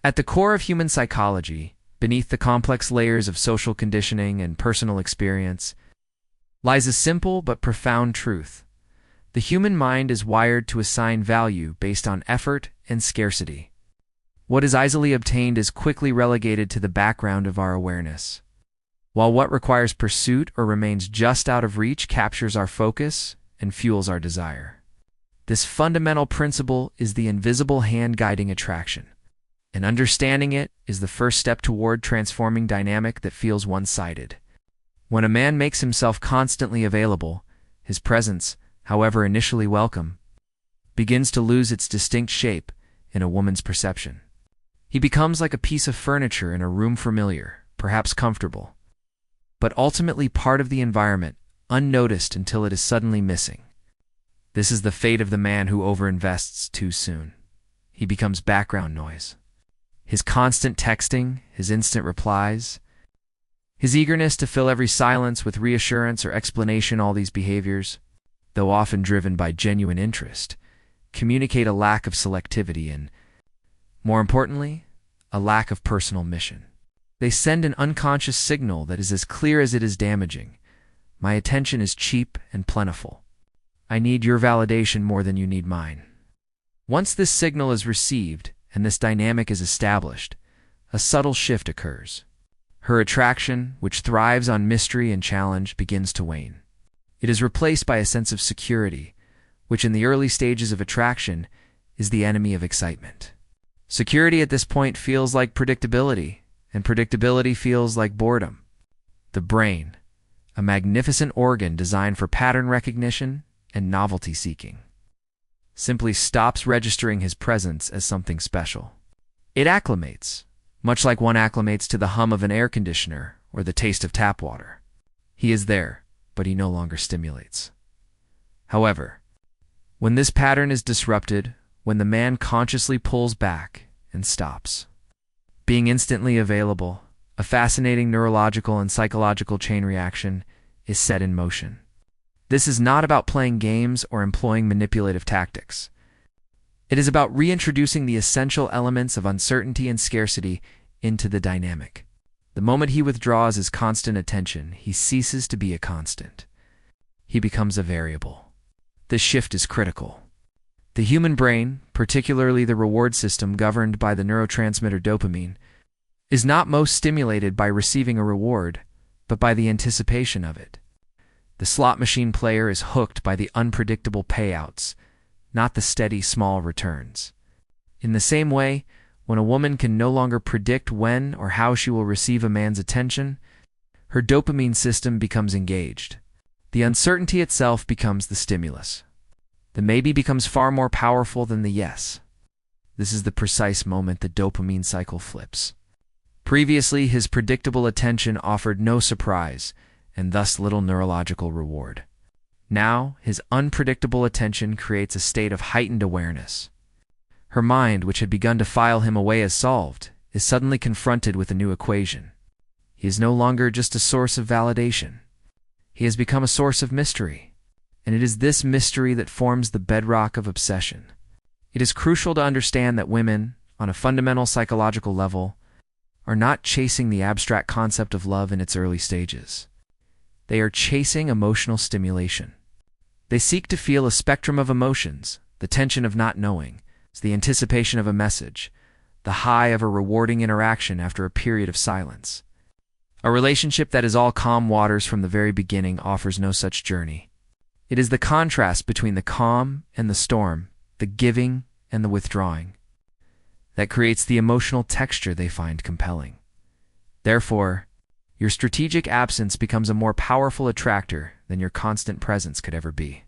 At the core of human psychology, beneath the complex layers of social conditioning and personal experience, lies a simple but profound truth. The human mind is wired to assign value based on effort and scarcity. What is easily obtained is quickly relegated to the background of our awareness, while what requires pursuit or remains just out of reach captures our focus and fuels our desire. This fundamental principle is the invisible hand guiding attraction, and understanding it is the first step toward transforming dynamic that feels one-sided. When a man makes himself constantly available, his presence, however initially welcome, begins to lose its distinct shape in a woman's perception. He becomes like a piece of furniture in a room familiar, perhaps comfortable, but ultimately part of the environment, unnoticed until it is suddenly missing. This is the fate of the man who overinvests too soon. He becomes background noise. His constant texting, his instant replies, his eagerness to fill every silence with reassurance or explanation, all these behaviors, though often driven by genuine interest, communicate a lack of selectivity and, more importantly, a lack of personal mission. They send an unconscious signal that is as clear as it is damaging. My attention is cheap and plentiful. I need your validation more than you need mine. Once this signal is received and this dynamic is established, a subtle shift occurs. Her attraction, which thrives on mystery and challenge, begins to wane. It is replaced by a sense of security, which in the early stages of attraction is the enemy of excitement. Security at this point feels like predictability, and predictability feels like boredom. The brain, a magnificent organ designed for pattern recognition and novelty seeking, simply stops registering his presence as something special. It acclimates, much like one acclimates to the hum of an air conditioner or the taste of tap water. He is there, but he no longer stimulates. However, when this pattern is disrupted, when the man consciously pulls back and stops being instantly available, a fascinating neurological and psychological chain reaction is set in motion. This is not about playing games or employing manipulative tactics. It is about reintroducing the essential elements of uncertainty and scarcity into the dynamic. The moment he withdraws his constant attention, he ceases to be a constant. He becomes a variable. This shift is critical. The human brain, particularly the reward system governed by the neurotransmitter dopamine, is not most stimulated by receiving a reward, but by the anticipation of it. The slot machine player is hooked by the unpredictable payouts, not the steady, small returns. In the same way, when a woman can no longer predict when or how she will receive a man's attention, her dopamine system becomes engaged. The uncertainty itself becomes the stimulus. The maybe becomes far more powerful than the yes. This is the precise moment the dopamine cycle flips. Previously, his predictable attention offered no surprise, and thus little neurological reward. Now, his unpredictable attention creates a state of heightened awareness. Her mind, which had begun to file him away as solved, is suddenly confronted with a new equation. He is no longer just a source of validation. He has become a source of mystery. And it is this mystery that forms the bedrock of obsession. It is crucial to understand that women, on a fundamental psychological level, are not chasing the abstract concept of love in its early stages. They are chasing emotional stimulation. They seek to feel a spectrum of emotions, the tension of not knowing, the anticipation of a message, the high of a rewarding interaction after a period of silence. A relationship that is all calm waters from the very beginning offers no such journey. It is the contrast between the calm and the storm, the giving and the withdrawing, that creates the emotional texture they find compelling. Therefore, your strategic absence becomes a more powerful attractor than your constant presence could ever be.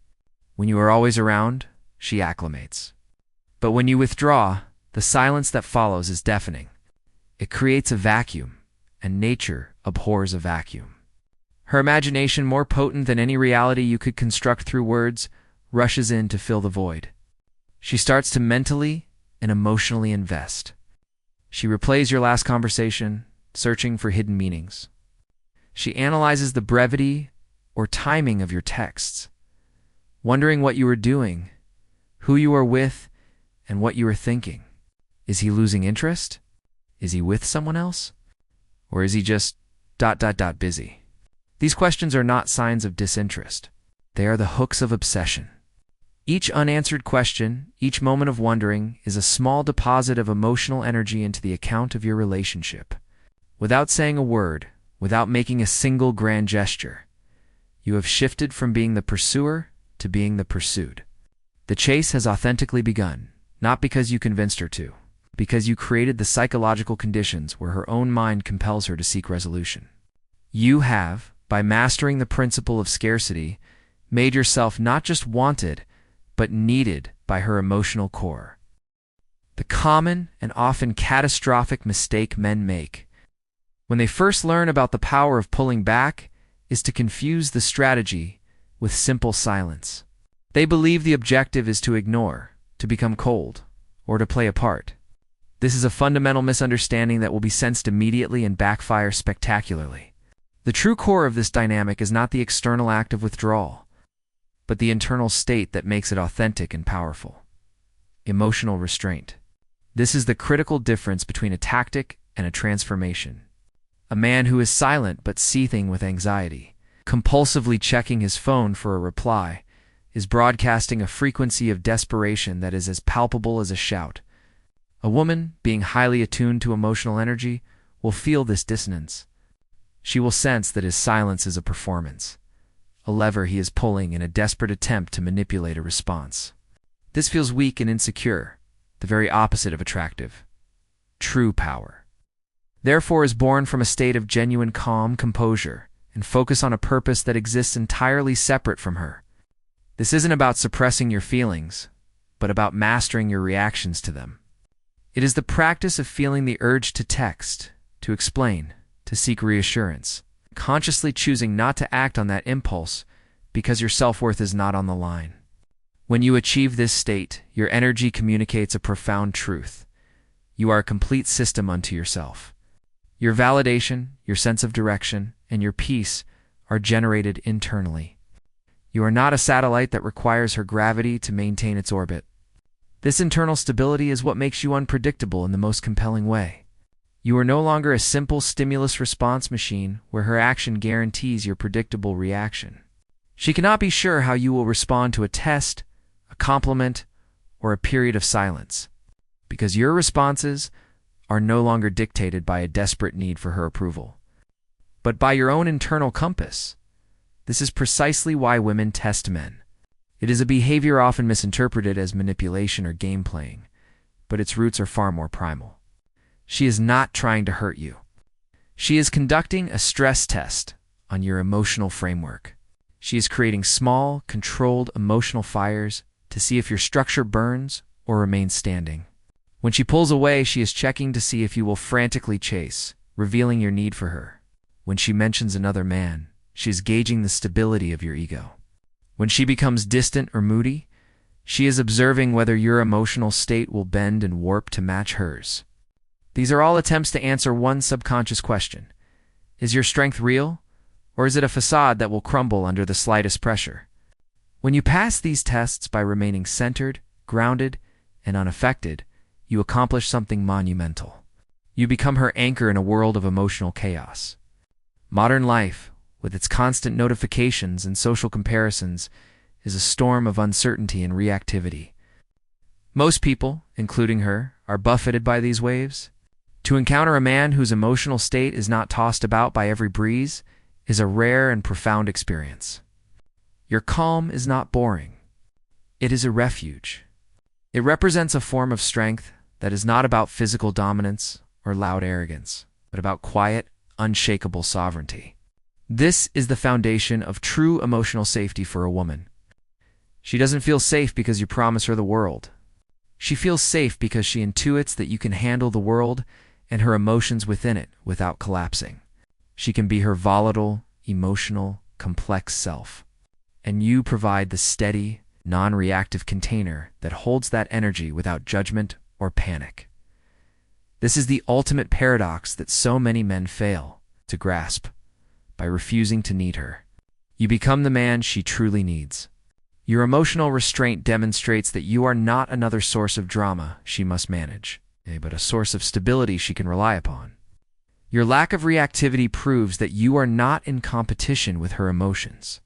When you are always around, she acclimates. But when you withdraw, the silence that follows is deafening. It creates a vacuum, and nature abhors a vacuum. Her imagination, more potent than any reality you could construct through words, rushes in to fill the void. She starts to mentally and emotionally invest. She replays your last conversation, searching for hidden meanings. She analyzes the brevity or timing of your texts, wondering what you are doing, who you are with, and what you are thinking. Is he losing interest? Is he with someone else? Or is he just busy? These questions are not signs of disinterest. They are the hooks of obsession. Each unanswered question, each moment of wondering, is a small deposit of emotional energy into the account of your relationship. Without saying a word, without making a single grand gesture, you have shifted from being the pursuer to being the pursued. The chase has authentically begun, not because you convinced her to, because you created the psychological conditions where her own mind compels her to seek resolution. You have, by mastering the principle of scarcity, made yourself not just wanted, but needed by her emotional core. The common and often catastrophic mistake men make when they first learn about the power of pulling back is to confuse the strategy with simple silence. They believe the objective is to ignore, to become cold, or to play a part. This is a fundamental misunderstanding that will be sensed immediately and backfire spectacularly. The true core of this dynamic is not the external act of withdrawal, but the internal state that makes it authentic and powerful. Emotional restraint. This is the critical difference between a tactic and a transformation. A man who is silent but seething with anxiety, compulsively checking his phone for a reply, is broadcasting a frequency of desperation that is as palpable as a shout. A woman, being highly attuned to emotional energy, will feel this dissonance. She will sense that his silence is a performance, a lever he is pulling in a desperate attempt to manipulate a response. This feels weak and insecure, the very opposite of attractive. True power, therefore, is born from a state of genuine calm composure and focus on a purpose that exists entirely separate from her. This isn't about suppressing your feelings, but about mastering your reactions to them. It is the practice of feeling the urge to text, to explain, to seek reassurance, consciously choosing not to act on that impulse because your self-worth is not on the line. When you achieve this state, your energy communicates a profound truth. You are a complete system unto yourself. Your validation, your sense of direction, and your peace are generated internally. You are not a satellite that requires her gravity to maintain its orbit. This internal stability is what makes you unpredictable in the most compelling way. You are no longer a simple stimulus response machine where her action guarantees your predictable reaction. She cannot be sure how you will respond to a test, a compliment, or a period of silence, because your responses are no longer dictated by a desperate need for her approval, but by your own internal compass. This is precisely why women test men. It is a behavior often misinterpreted as manipulation or game playing, but its roots are far more primal. She is not trying to hurt you. She is conducting a stress test on your emotional framework. She is creating small, controlled emotional fires to see if your structure burns or remains standing. When she pulls away, she is checking to see if you will frantically chase, revealing your need for her. When she mentions another man, she is gauging the stability of your ego. When she becomes distant or moody, she is observing whether your emotional state will bend and warp to match hers. These are all attempts to answer one subconscious question. Is your strength real, or is it a facade that will crumble under the slightest pressure? When you pass these tests by remaining centered, grounded, and unaffected, you accomplish something monumental. You become her anchor in a world of emotional chaos. Modern life, with its constant notifications and social comparisons, is a storm of uncertainty and reactivity. Most people, including her, are buffeted by these waves. To encounter a man whose emotional state is not tossed about by every breeze is a rare and profound experience. Your calm is not boring. It is a refuge. It represents a form of strength that is not about physical dominance or loud arrogance, but about quiet, unshakable sovereignty. This is the foundation of true emotional safety for a woman. She doesn't feel safe because you promise her the world. She feels safe because she intuits that you can handle the world and her emotions within it without collapsing. She can be her volatile, emotional, complex self, and you provide the steady, non-reactive container that holds that energy without judgment or panic. This is the ultimate paradox that so many men fail to grasp by refusing to need her. You become the man she truly needs. Your emotional restraint demonstrates that you are not another source of drama she must manage. but a source of stability she can rely upon. Your lack of reactivity proves that you are not in competition with her emotions.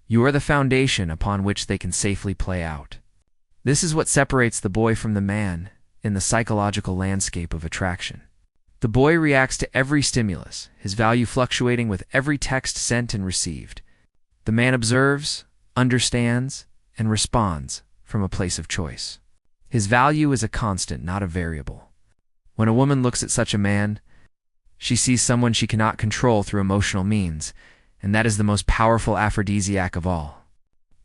You are the foundation upon which they can safely play out. This is what separates the boy from the man in the psychological landscape of attraction. The boy reacts to every stimulus, his value fluctuating with every text sent and received. The man observes, understands, and responds from a place of choice. His value is a constant, not a variable. When a woman looks at such a man, she sees someone she cannot control through emotional means, and that is the most powerful aphrodisiac of all.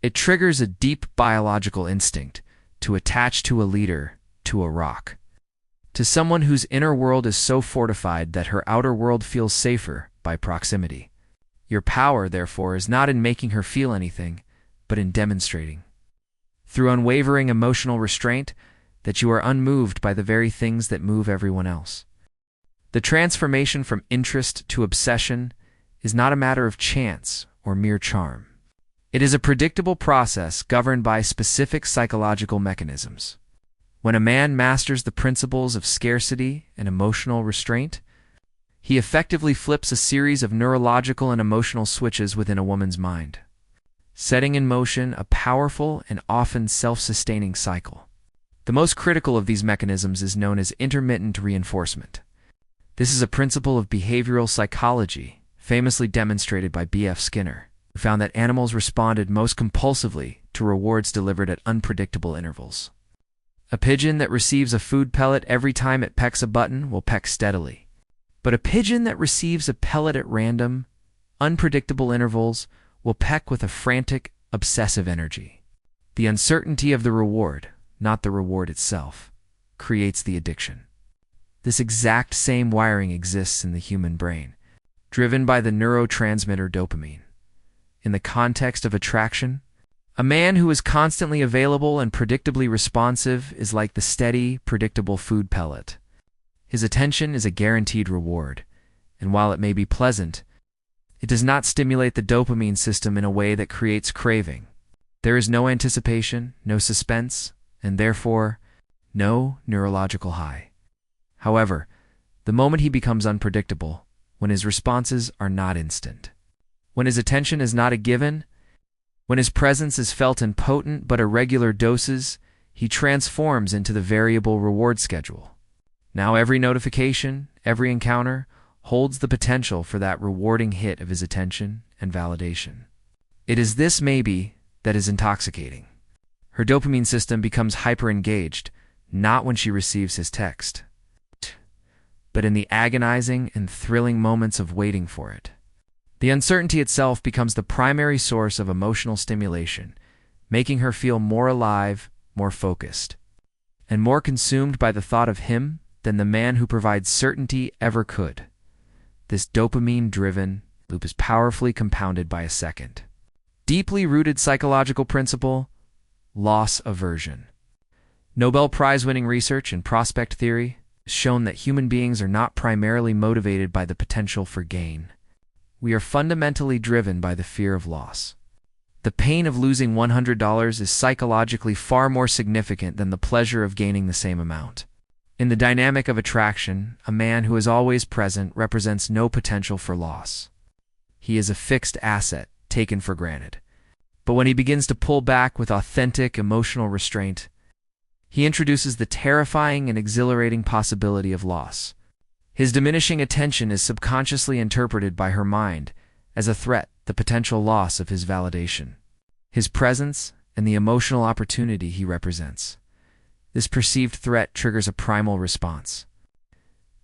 It triggers a deep biological instinct to attach to a leader, to a rock, to someone whose inner world is so fortified that her outer world feels safer by proximity. Your power, therefore, is not in making her feel anything, but in demonstrating, through unwavering emotional restraint, that you are unmoved by the very things that move everyone else. The transformation from interest to obsession is not a matter of chance or mere charm. It is a predictable process governed by specific psychological mechanisms. When a man masters the principles of scarcity and emotional restraint, he effectively flips a series of neurological and emotional switches within a woman's mind, setting in motion a powerful and often self-sustaining cycle. The most critical of these mechanisms is known as intermittent reinforcement. This is a principle of behavioral psychology, famously demonstrated by B.F. Skinner, who found that animals responded most compulsively to rewards delivered at unpredictable intervals. A pigeon that receives a food pellet every time it pecks a button will peck steadily. But a pigeon that receives a pellet at random, unpredictable intervals will peck with a frantic, obsessive energy. The uncertainty of the reward, not the reward itself, creates the addiction. This exact same wiring exists in the human brain, driven by the neurotransmitter dopamine. In the context of attraction, a man who is constantly available and predictably responsive is like the steady, predictable food pellet. His attention is a guaranteed reward, and while it may be pleasant, it does not stimulate the dopamine system in a way that creates craving. There is no anticipation, no suspense, and therefore, no neurological high. However, the moment he becomes unpredictable, when his responses are not instant, when his attention is not a given, when his presence is felt in potent but irregular doses, he transforms into the variable reward schedule. Now every notification, every encounter, holds the potential for that rewarding hit of his attention and validation. It is this maybe that is intoxicating. Her dopamine system becomes hyper-engaged, not when she receives his text, but in the agonizing and thrilling moments of waiting for it. The uncertainty itself becomes the primary source of emotional stimulation, making her feel more alive, more focused, and more consumed by the thought of him than the man who provides certainty ever could. This dopamine-driven loop is powerfully compounded by a second, deeply rooted psychological principle: loss aversion. Nobel Prize-winning research in prospect theory has shown that human beings are not primarily motivated by the potential for gain. We are fundamentally driven by the fear of loss. The pain of losing $100 is psychologically far more significant than the pleasure of gaining the same amount. In the dynamic of attraction, a man who is always present represents no potential for loss. He is a fixed asset, taken for granted. But when he begins to pull back with authentic emotional restraint, he introduces the terrifying and exhilarating possibility of loss. His diminishing attention is subconsciously interpreted by her mind as a threat, the potential loss of his validation, his presence, and the emotional opportunity he represents. This perceived threat triggers a primal response.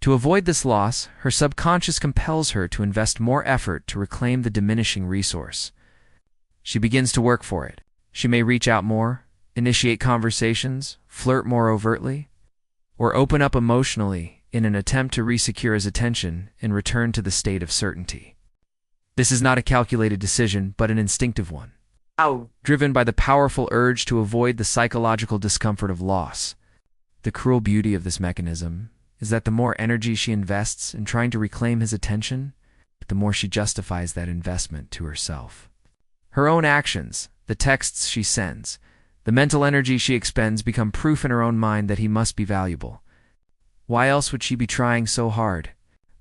To avoid this loss, her subconscious compels her to invest more effort to reclaim the diminishing resource. She begins to work for it. She may reach out more, initiate conversations, flirt more overtly, or open up emotionally in an attempt to resecure his attention and return to the state of certainty. This is not a calculated decision, but an instinctive one, driven by the powerful urge to avoid the psychological discomfort of loss. The cruel beauty of this mechanism is that the more energy she invests in trying to reclaim his attention, the more she justifies that investment to herself. Her own actions, the texts she sends, the mental energy she expends become proof in her own mind that he must be valuable. Why else would she be trying so hard?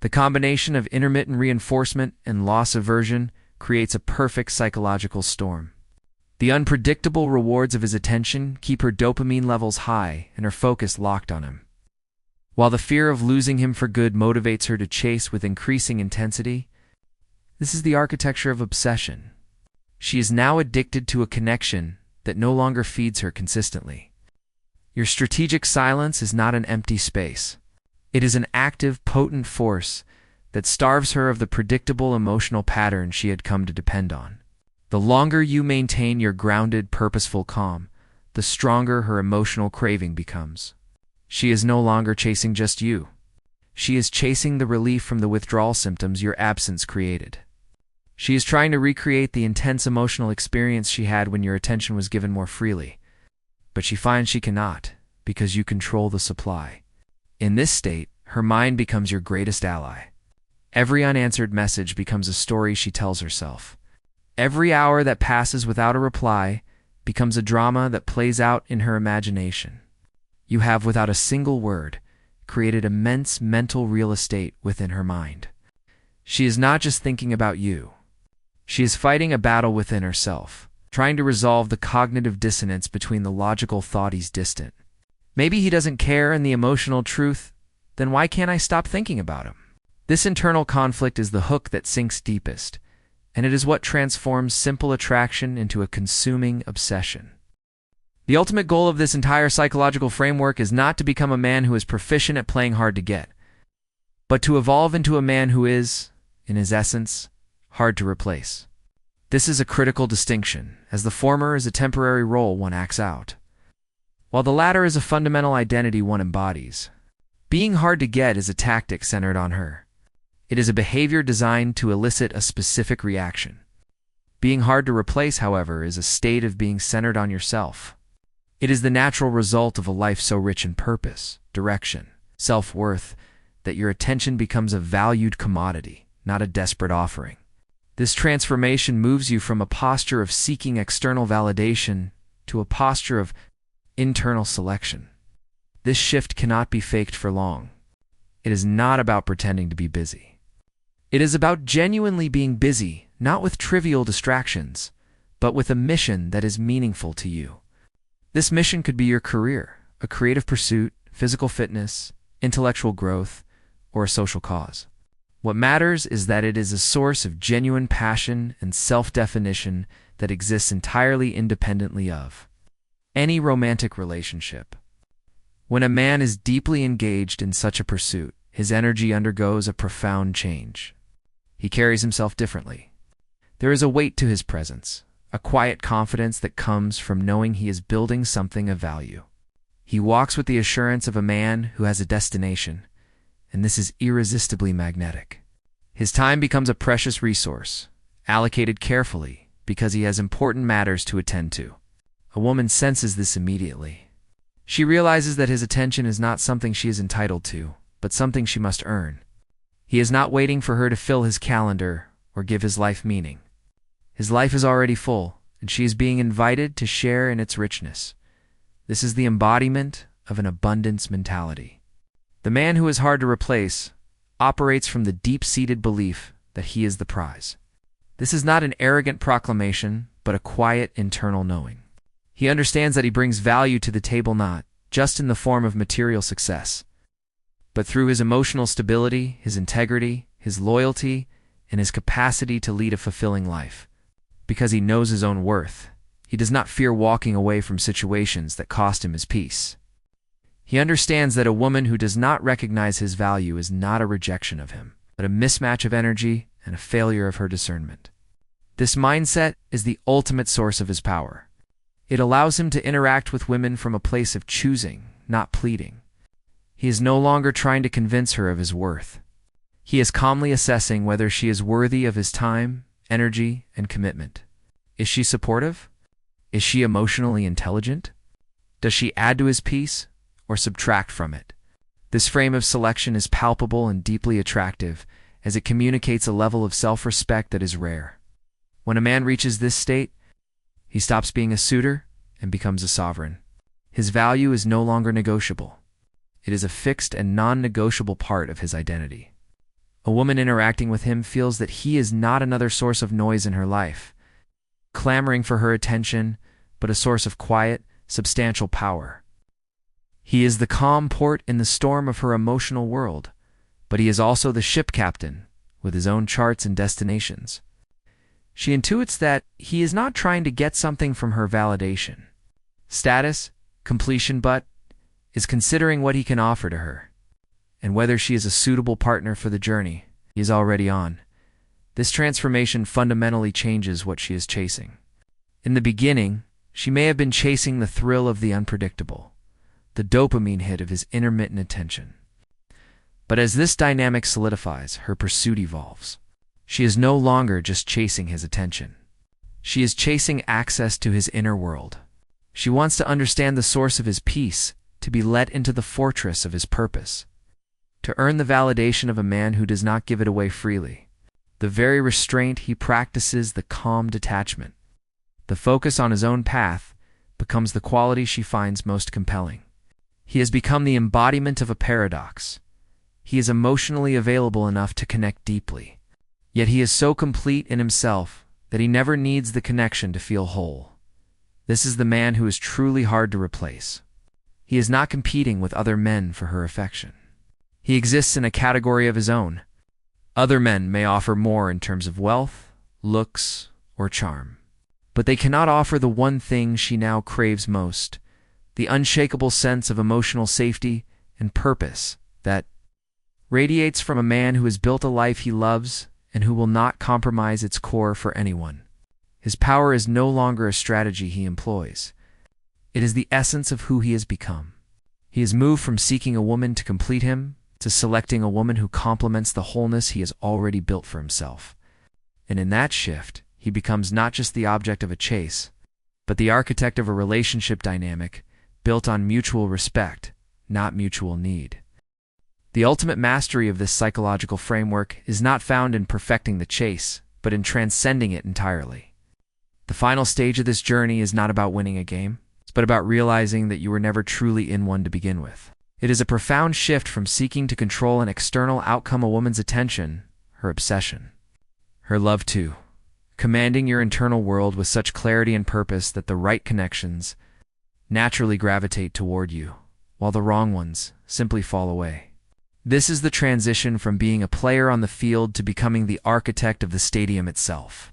The combination of intermittent reinforcement and loss aversion creates a perfect psychological storm. The unpredictable rewards of his attention keep her dopamine levels high and her focus locked on him, while the fear of losing him for good motivates her to chase with increasing intensity. This is the architecture of obsession. She is now addicted to a connection that no longer feeds her consistently. Your strategic silence is not an empty space. It is an active, potent force that starves her of the predictable emotional pattern she had come to depend on. The longer you maintain your grounded, purposeful calm, the stronger her emotional craving becomes. She is no longer chasing just you. She is chasing the relief from the withdrawal symptoms your absence created. She is trying to recreate the intense emotional experience she had when your attention was given more freely. But she finds she cannot, because you control the supply. In this state, her mind becomes your greatest ally. Every unanswered message becomes a story she tells herself. Every hour that passes without a reply becomes a drama that plays out in her imagination. You have, without a single word, created immense mental real estate within her mind. She is not just thinking about you. She is fighting a battle within herself, trying to resolve the cognitive dissonance between the logical thought he's distant. Maybe he doesn't care, and the emotional truth, then why can't I stop thinking about him? This internal conflict is the hook that sinks deepest, and it is what transforms simple attraction into a consuming obsession. The ultimate goal of this entire psychological framework is not to become a man who is proficient at playing hard to get, but to evolve into a man who is, in his essence, hard to replace. This is a critical distinction, as the former is a temporary role one acts out, while the latter is a fundamental identity one embodies. Being hard to get is a tactic centered on her. It is a behavior designed to elicit a specific reaction. Being hard to replace, however, is a state of being centered on yourself. It is the natural result of a life so rich in purpose, direction, self-worth, that your attention becomes a valued commodity, not a desperate offering. This transformation moves you from a posture of seeking external validation to a posture of internal selection. This shift cannot be faked for long. It is not about pretending to be busy. It is about genuinely being busy, not with trivial distractions, but with a mission that is meaningful to you. This mission could be your career, a creative pursuit, physical fitness, intellectual growth, or a social cause. What matters is that it is a source of genuine passion and self-definition that exists entirely independently of any romantic relationship. When a man is deeply engaged in such a pursuit, his energy undergoes a profound change. He carries himself differently. There is a weight to his presence, a quiet confidence that comes from knowing he is building something of value. He walks with the assurance of a man who has a destination, and this is irresistibly magnetic. His time becomes a precious resource, allocated carefully because he has important matters to attend to. A woman senses this immediately. She realizes that his attention is not something she is entitled to, but something she must earn. He is not waiting for her to fill his calendar or give his life meaning. His life is already full, and she is being invited to share in its richness. This is the embodiment of an abundance mentality. The man who is hard to replace operates from the deep-seated belief that he is the prize. This is not an arrogant proclamation, but a quiet internal knowing. He understands that he brings value to the table not just in the form of material success, but through his emotional stability, his integrity, his loyalty, and his capacity to lead a fulfilling life. Because he knows his own worth, he does not fear walking away from situations that cost him his peace. He understands that a woman who does not recognize his value is not a rejection of him, but a mismatch of energy and a failure of her discernment. This mindset is the ultimate source of his power. It allows him to interact with women from a place of choosing, not pleading. He is no longer trying to convince her of his worth. He is calmly assessing whether she is worthy of his time, energy, and commitment. Is she supportive? Is she emotionally intelligent? Does she add to his peace or subtract from it? This frame of selection is palpable and deeply attractive, as it communicates a level of self-respect that is rare. When a man reaches this state, he stops being a suitor and becomes a sovereign. His value is no longer negotiable. It is a fixed and non-negotiable part of his identity. A woman interacting with him feels that he is not another source of noise in her life, clamoring for her attention, but a source of quiet, substantial power. He is the calm port in the storm of her emotional world, but he is also the ship captain, with his own charts and destinations. She intuits that he is not trying to get something from her validation, status, completion, but is considering what he can offer to her, and whether she is a suitable partner for the journey he is already on. This transformation fundamentally changes what she is chasing. In the beginning, she may have been chasing the thrill of the unpredictable, the dopamine hit of his intermittent attention. But as this dynamic solidifies, her pursuit evolves. She is no longer just chasing his attention. She is chasing access to his inner world. She wants to understand the source of his peace, to be let into the fortress of his purpose, to earn the validation of a man who does not give it away freely. The very restraint he practices, the calm detachment, the focus on his own path, becomes the quality she finds most compelling. He has become the embodiment of a paradox. He is emotionally available enough to connect deeply, yet he is so complete in himself that he never needs the connection to feel whole. This is the man who is truly hard to replace. He is not competing with other men for her affection. He exists in a category of his own. Other men may offer more in terms of wealth, looks, or charm, but they cannot offer the one thing she now craves most, the unshakable sense of emotional safety and purpose that radiates from a man who has built a life he loves and who will not compromise its core for anyone. His power is no longer a strategy he employs. It is the essence of who he has become. He has moved from seeking a woman to complete him to selecting a woman who complements the wholeness he has already built for himself. And in that shift, he becomes not just the object of a chase, but the architect of a relationship dynamic built on mutual respect, not mutual need. The ultimate mastery of this psychological framework is not found in perfecting the chase, but in transcending it entirely. The final stage of this journey is not about winning a game, but about realizing that you were never truly in one to begin with. It is a profound shift from seeking to control an external outcome, a woman's attention, her obsession, her love too, commanding your internal world with such clarity and purpose that the right connections naturally gravitate toward you, while the wrong ones simply fall away. This is the transition from being a player on the field to becoming the architect of the stadium itself.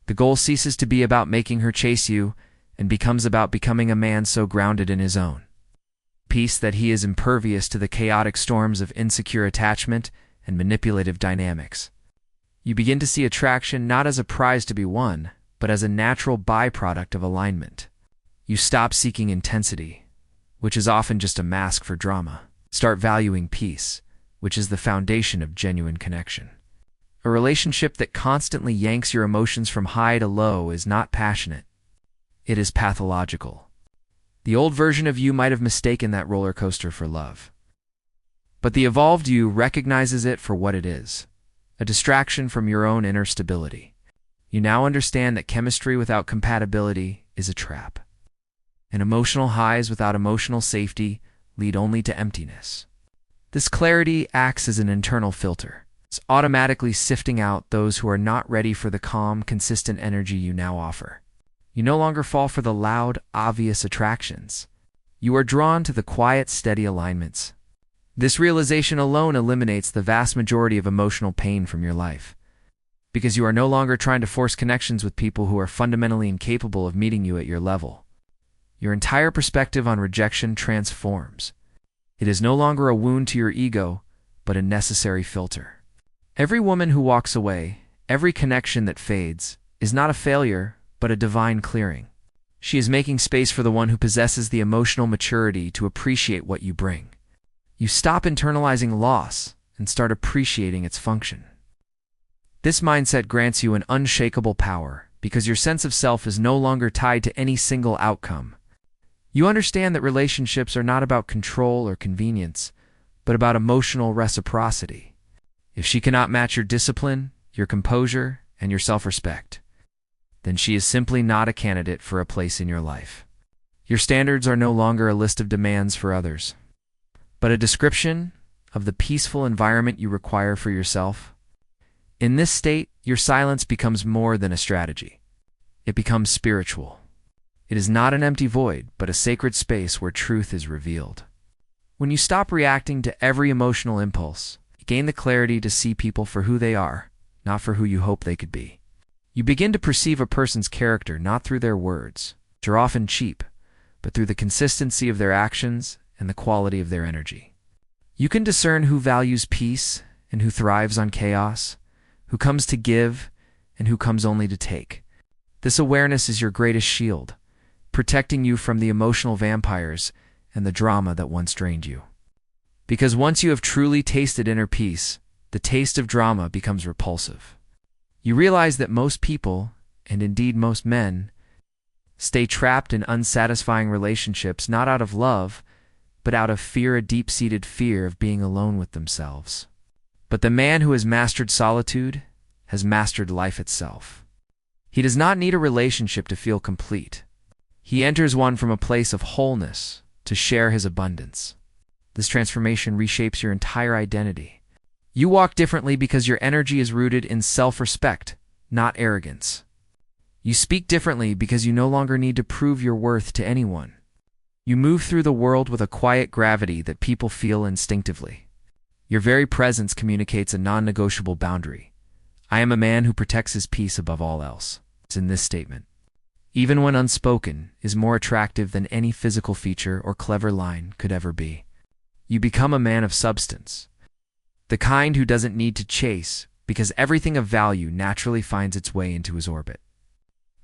The goal ceases to be about making her chase you and becomes about becoming a man so grounded in his own peace that he is impervious to the chaotic storms of insecure attachment and manipulative dynamics. You begin to see attraction not as a prize to be won, but as a natural byproduct of alignment. You stop seeking intensity, which is often just a mask for drama. Start valuing peace, which is the foundation of genuine connection. A relationship that constantly yanks your emotions from high to low is not passionate. It is pathological. The old version of you might have mistaken that roller coaster for love. But the evolved you recognizes it for what it is, a distraction from your own inner stability. You now understand that chemistry without compatibility is a trap, and emotional highs without emotional safety lead only to emptiness. This clarity acts as an internal filter. It's automatically sifting out those who are not ready for the calm, consistent energy you now offer. You no longer fall for the loud, obvious attractions. You are drawn to the quiet, steady alignments. This realization alone eliminates the vast majority of emotional pain from your life, because you are no longer trying to force connections with people who are fundamentally incapable of meeting you at your level. Your entire perspective on rejection transforms. It is no longer a wound to your ego, but a necessary filter. Every woman who walks away, every connection that fades, is not a failure, but a divine clearing. She is making space for the one who possesses the emotional maturity to appreciate what you bring. You stop internalizing loss and start appreciating its function. This mindset grants you an unshakable power because your sense of self is no longer tied to any single outcome. You understand that relationships are not about control or convenience, but about emotional reciprocity. If she cannot match your discipline, your composure, and your self-respect, then she is simply not a candidate for a place in your life. Your standards are no longer a list of demands for others, but a description of the peaceful environment you require for yourself. In this state, your silence becomes more than a strategy. It becomes spiritual. It is not an empty void, but a sacred space where truth is revealed. When you stop reacting to every emotional impulse, you gain the clarity to see people for who they are, not for who you hope they could be. You begin to perceive a person's character not through their words, which are often cheap, but through the consistency of their actions and the quality of their energy. You can discern who values peace and who thrives on chaos, who comes to give and who comes only to take. This awareness is your greatest shield, protecting you from the emotional vampires and the drama that once drained you. Because once you have truly tasted inner peace, the taste of drama becomes repulsive. You realize that most people, and indeed most men, stay trapped in unsatisfying relationships not out of love, but out of fear, a deep-seated fear of being alone with themselves. But the man who has mastered solitude has mastered life itself. He does not need a relationship to feel complete. He enters one from a place of wholeness to share his abundance. This transformation reshapes your entire identity. You walk differently because your energy is rooted in self-respect, not arrogance. You speak differently because you no longer need to prove your worth to anyone. You move through the world with a quiet gravity that people feel instinctively. Your very presence communicates a non-negotiable boundary. I am a man who protects his peace above all else. It's in this statement, even when unspoken, is more attractive than any physical feature or clever line could ever be. You become a man of substance, the kind who doesn't need to chase because everything of value naturally finds its way into his orbit.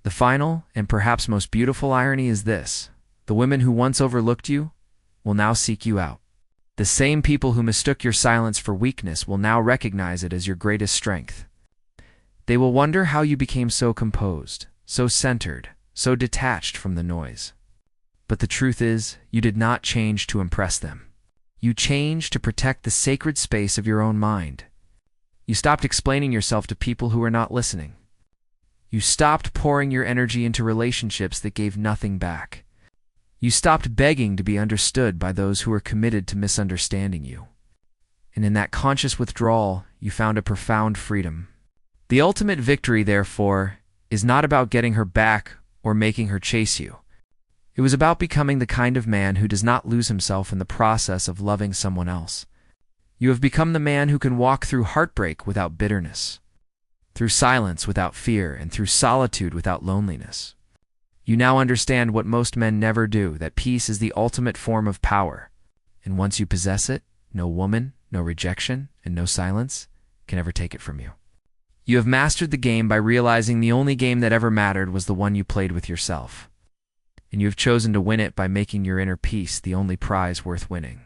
The final and perhaps most beautiful irony is this: the women who once overlooked you will now seek you out. The same people who mistook your silence for weakness will now recognize it as your greatest strength. They will wonder how you became so composed, so centered, so detached from the noise. But the truth is, you did not change to impress them. You changed to protect the sacred space of your own mind. You stopped explaining yourself to people who were not listening. You stopped pouring your energy into relationships that gave nothing back. You stopped begging to be understood by those who were committed to misunderstanding you. And in that conscious withdrawal, you found a profound freedom. The ultimate victory, therefore, is not about getting her back or making her chase you. It was about becoming the kind of man who does not lose himself in the process of loving someone else. You have become the man who can walk through heartbreak without bitterness, through silence without fear, and through solitude without loneliness. You now understand what most men never do, that peace is the ultimate form of power. And once you possess it, no woman, no rejection, and no silence can ever take it from you. You have mastered the game by realizing the only game that ever mattered was the one you played with yourself. And you have chosen to win it by making your inner peace the only prize worth winning.